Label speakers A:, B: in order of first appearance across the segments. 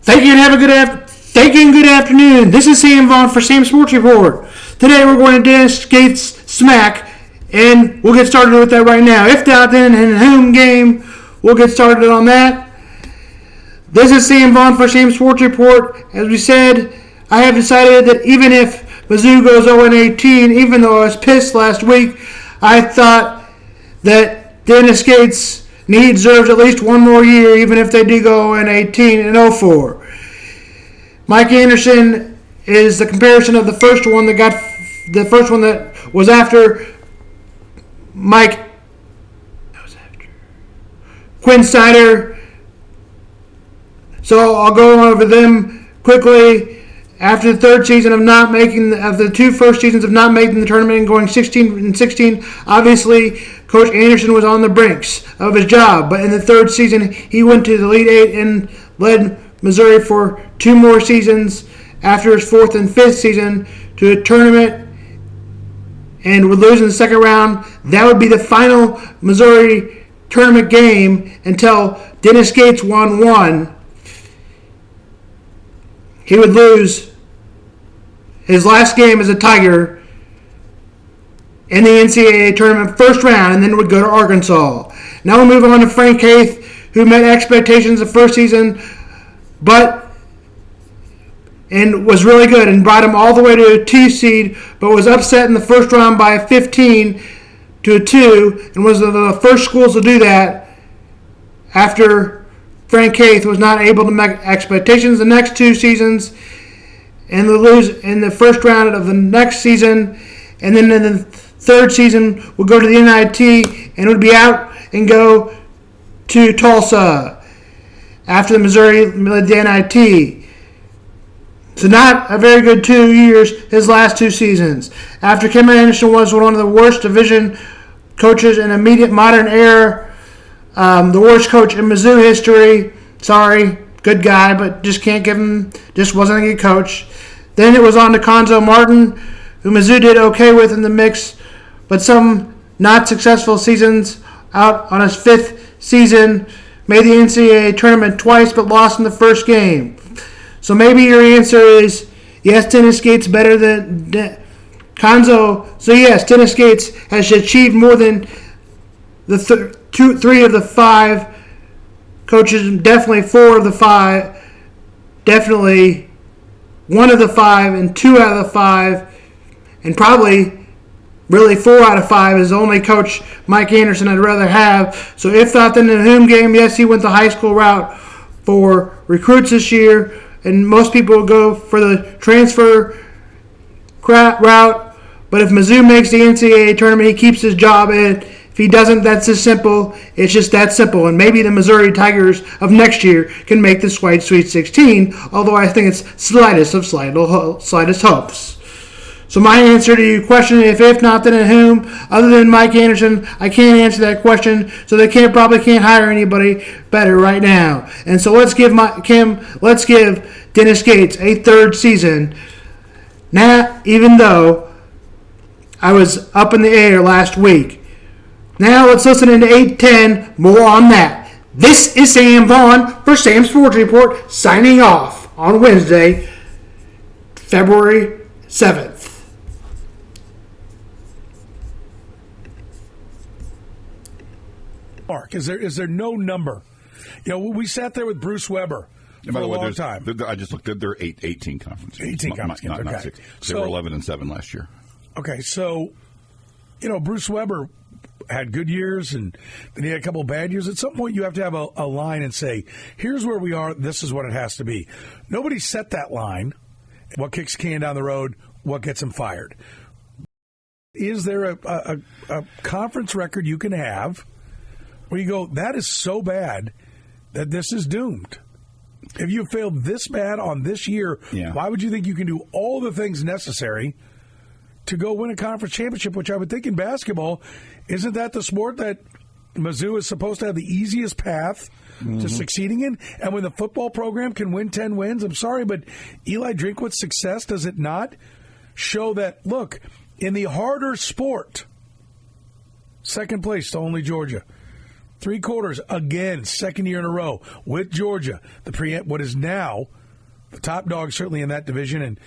A: Thank you and good afternoon. This is Sam Vaughan for Sam Sports Report. Today we're going to Denis Gates smack, and we'll get started with that right now. If not, then in a home game, we'll get started on that. This is Sam Vaughan for Sam Sports Report. As we said, I have decided that even if Mizzou goes 0-18, even though I was pissed last week, I thought that Denis Gates deserves at least one more year, even if they do go 0-18 and 0-4. Mike Anderson is the comparison of the first one that was after Mike. That was after Quinn Snyder. So I'll go over them quickly. After the third season of the two first seasons of not making the tournament and going 16-16, obviously Coach Anderson was on the brinks of his job. But in the third season, he went to the Elite Eight and led Missouri for two more seasons after his fourth and fifth season to a tournament and would lose in the second round. That would be the final Missouri tournament game until Denis Gates won one. He would lose his last game as a Tiger in the NCAA tournament first round and then would go to Arkansas. Now we'll move on to Frank Haith, who met expectations the first season, and was really good and brought him all the way to a 2 seed, but was upset in the first round by 15 to a 2, and was the first schools to do that after Frank Haith was not able to make expectations the next 2 seasons and lose in the first round of the next season, and then in the third season would go to the NIT and would be out and go to Tulsa after the Missouri led the NIT. So not a very good 2 years, his last 2 seasons. After Kim Anderson was one of the worst division coaches in immediate modern era, the worst coach in Mizzou history. Sorry, good guy, but just can't give him, just wasn't a good coach. Then it was on to Conzo Martin, who Mizzou did okay with in the mix, but some not successful seasons. Out on his 5th season, made the NCAA tournament twice, but lost in the first game. So maybe your answer is yes, Denis Gates better than Conzo. So yes, Denis Gates has achieved more than the 3 of the 5 coaches, definitely 4 of the 5, definitely 1 of the 5, and 2 out of the 5, and probably really 4 out of 5 is the only coach Mike Anderson I'd rather have. So if not, then in the home game, yes, he went the high school route for recruits this year, and most people will go for the transfer route. But if Mizzou makes the NCAA tournament, he keeps his job in. If he doesn't, that's as simple. It's just that simple. And maybe the Missouri Tigers of next year can make the Sweet 16, although I think it's slightest hopes. So my answer to your question, if not, then at whom, other than Mike Anderson, I can't answer that question, so they probably can't hire anybody better right now. And so let's give Denis Gates a 3rd season. Now, even though I was up in the air last week. Now let's listen into 8-10, more on that. This is Sam Vaughan for Sam Sports Report, signing off on Wednesday, February 7th.
B: Mark, is there no number? You know, we sat there with Bruce Weber for a long time.
C: I just looked at their 18 conference.
B: 18 conference games,
C: not
B: okay.
C: 6. They were 11-7 last year.
B: Okay, so, Bruce Weber had good years and then he had a couple of bad years. At some point, you have to have a line and say, here's where we are, this is what it has to be. Nobody set that line. What kicks can down the road, what gets him fired. Is there a conference record you can have where you go, that is so bad that this is doomed? If you failed this bad on this year, Why would you think you can do all the things necessary to go win a conference championship, which I would think in basketball, isn't that the sport that Mizzou is supposed to have the easiest path to succeeding in? And when the football program can win 10 wins, I'm sorry, but Eli Drinkwitz's success, does it not show that, look, in the harder sport, second place to only Georgia, 3 quarters again, second year in a row with Georgia. What is now the top dog, certainly in that division, and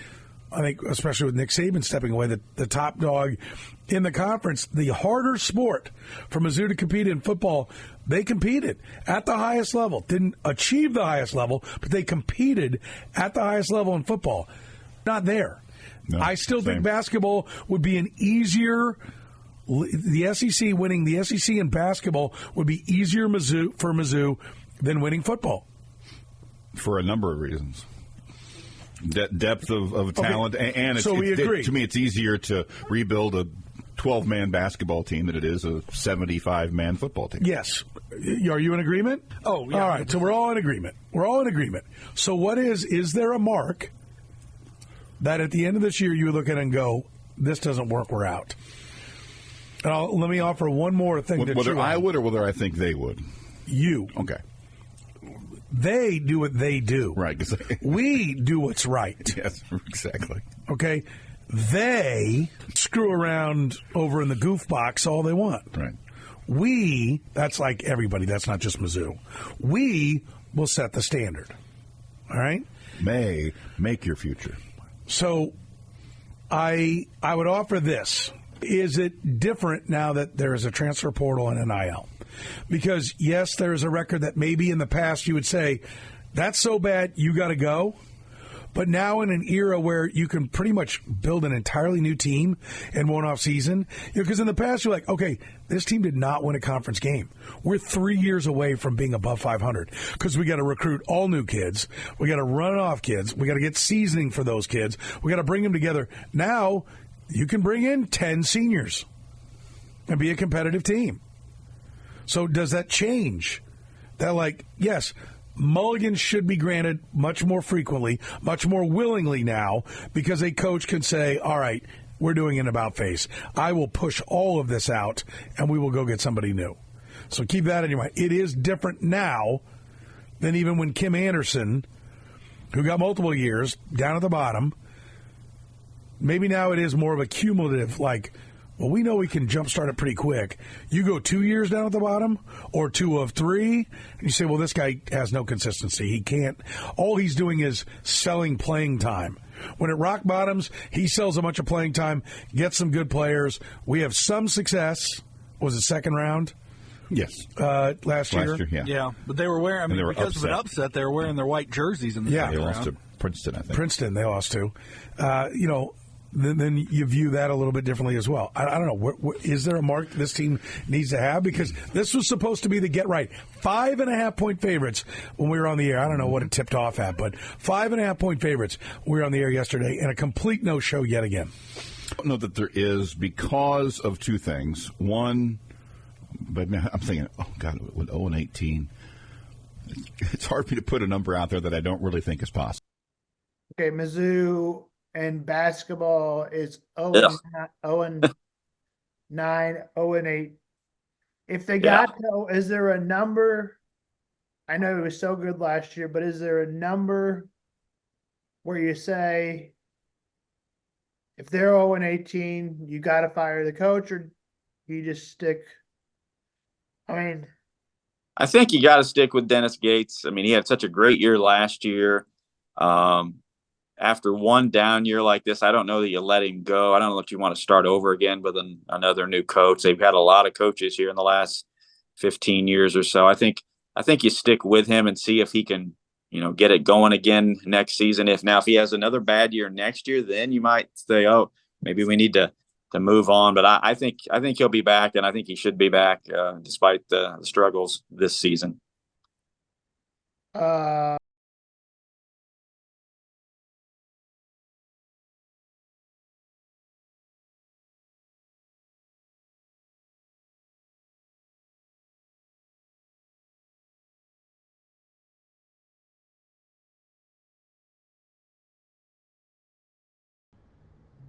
B: I think especially with Nick Saban stepping away, the top dog in the conference. The harder sport for Mizzou to compete in football, they competed at the highest level. Didn't achieve the highest level, but they competed at the highest level in football. Not there.
C: No,
B: I still
C: same.
B: think basketball would be an easier. The SEC winning the SEC in basketball would be easier for Mizzou than winning football.
C: For a number of reasons. Depth of talent, and
B: so we agree.
C: To me, it's easier to rebuild a 12-man basketball team than it is a 75-man football team.
B: Yes. Are you in agreement?
D: Oh, yeah.
B: All right, so we're all in agreement. So what is there a mark that at the end of this year you look at and go, this doesn't work, we're out? And let me offer one more thing.
C: Whether I would or whether I think they would.
B: You.
C: Okay.
B: They do what they do.
C: Right.
B: We do what's right.
C: Yes, exactly.
B: Okay? They screw around over in the goof box all they want.
C: Right.
B: We, that's like everybody, that's not just Mizzou. We will set the standard. All right?
C: May make your future.
B: So I would offer this. Is it different now that there is a transfer portal and NIL? Because, yes, there is a record that maybe in the past you would say, that's so bad, you got to go. But now in an era where you can pretty much build an entirely new team in one off season, because in the past you're like, okay, this team did not win a conference game. We're 3 years away from being above 500 because we got to recruit all new kids. We got to run off kids. We got to get seasoning for those kids. We got to bring them together. Now you can bring in 10 seniors and be a competitive team. So does that change? That, like, yes, mulligans should be granted much more frequently, much more willingly now, because a coach can say, all right, we're doing an about face. I will push all of this out, and we will go get somebody new. So keep that in your mind. It is different now than even when Kim Anderson, who got multiple years, down at the bottom, maybe now it is more of a cumulative, like, well, we know we can jumpstart it pretty quick. You go 2 years down at the bottom, or 2 of 3, and you say, well, this guy has no consistency. He can't. All he's doing is selling playing time. When it rock bottoms, he sells a bunch of playing time, gets some good players. We have some success. Was it second round?
C: Yes.
B: Last year?
C: Yeah.
D: Yeah, but they were wearing, because of an upset, they were wearing their white jerseys in the second
C: They
D: round.
C: lost to Princeton, I think.
B: Princeton, they lost to. Then you view that a little bit differently as well. I don't know. Is there a mark this team needs to have? Because this was supposed to be the get right. 5.5-point favorites when we were on the air. I don't know what it tipped off at, but 5.5-point favorites when we were on the air yesterday, and a complete no-show yet again.
C: I don't know that there is because of two things. One, but I'm thinking, oh, God, with 0-18, it's hard for me to put a number out there that I don't really think is possible.
A: Okay, Mizzou and basketball is 0-9, 0-8. If they got to, is there a number? I know it was so good last year, but is there a number where you say, if they're 0-18, you got to fire the coach, or you just stick?
E: I think you got to stick with Dennis Gates. He had such a great year last year. After one down year like this, I don't know that you let him go. I don't know if you want to start over again with another new coach. They've had a lot of coaches here in the last 15 years or so. I think you stick with him and see if he can, get it going again next season. If he has another bad year next year, then you might say, oh, maybe we need to move on. But I think he'll be back, and I think he should be back despite the struggles this season.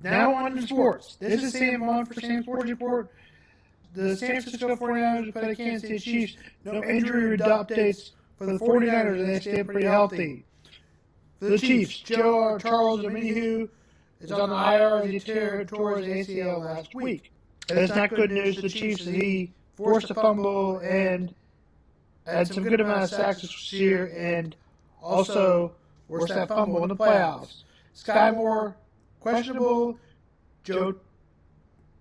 A: Now on to sports. This is Sam Vaughan for Sam Sports Report. The San Francisco 49ers play the Kansas City Chiefs. No injury updates for the 49ers, and they stay pretty healthy. For the Chiefs, Charles Omenihu is on the IR as he tore his ACL last week. That's not good news for the Chiefs, as he forced a fumble and had some good amount of sacks this year, and also worse that fumble in the playoffs. Sky Moore, questionable. Joe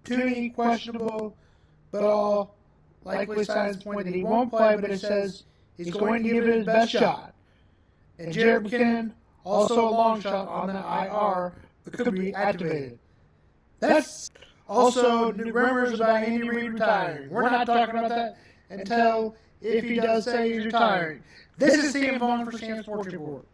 A: Tooney, questionable. But all likely signs point that he won't play, but it says he's going to give it his best shot. And Jared McKinnon, also a long shot on the IR, but could be activated. That's also new rumors about Andy Reid retiring. We're not talking about that until if he does say he's retiring. This is Sam Vaughan for Sam Sports Report.